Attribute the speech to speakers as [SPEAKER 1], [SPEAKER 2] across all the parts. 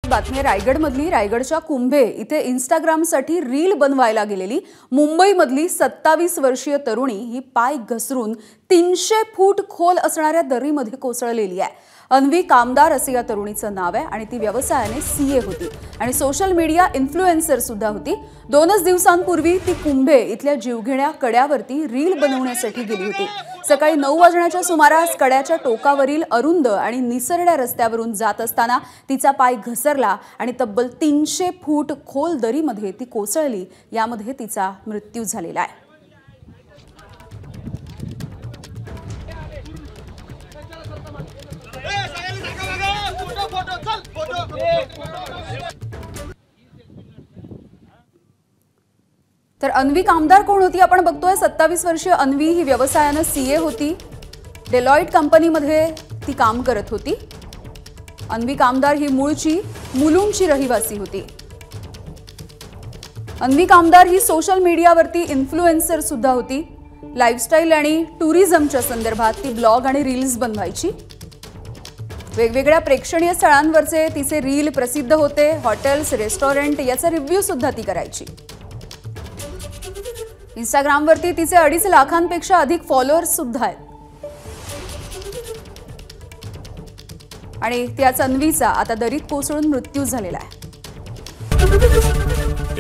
[SPEAKER 1] बातमी रायगडमधली रायगडच्या कुंभे इथे इंस्टाग्रामसाठी रील बनवायला गेलेली मुंबईमधली 27 वर्षीय तरुणी ही पाय घसरून 300 फूट खोल असणाऱ्या दरीमध्ये कोसळलेली आहे। अन्वी कामदार असे या तरुणीचं नाव आहे आणि ती व्यवसायाने सीए होती आणि सोशल मीडिया इन्फ्लुएन्सर सुद्धा होती। 2 दिवसांपूर्वी ती कुंभे इथल्या जीवघेण्या कड्यावरती रील बनवण्यासाठी गेली होती। सकाळी 9 वाजण्याच्या सुमारास कड्याच्या टोकावरील अरुंद आणि निसरड्या रस्त्यावरून जात असताना तिचा पाय घसरला आणि तब्बल 300 फूट खोल दरीमध्ये ती कोसळली। यामध्ये तिचा मृत्यू झालेला आहे। तर अन्वी कामदार कोण होती आपण बघतोय। 27 वर्षीय अन्वी ही व्यवसायाने सीए होती। डेलॉइट कंपनीमध्ये ती काम करत होती। अन्वी कामदार ही मूळची मुलुंडची रहिवासी होती। अन्वी कामदार ही सोशल मीडियावरती इन्फ्लुएन्सर सुद्धा होती। लाइफस्टाईल आणि टुरिझमच्या संदर्भात ती ब्लॉग आणि रील्स बनवायची। वेगवेगळ्या प्रेक्षणीय स्थळांवरचे तिचे रील प्रसिद्ध होते। हॉटेल्स, रेस्टॉरंट याचा रिव्ह्यू सुद्धा ती करायची। इंस्टाग्रामवरती तिचे 2.5 लाखांपेक्षा अधिक फॉलोअर्स सुद्धा आहेत आणि त्याच अन्वीचा आता दरीत कोसळून मृत्यू झालेला आहे।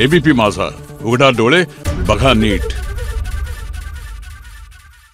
[SPEAKER 2] एबीपी माझा, उघडा डोळे बघा नीट।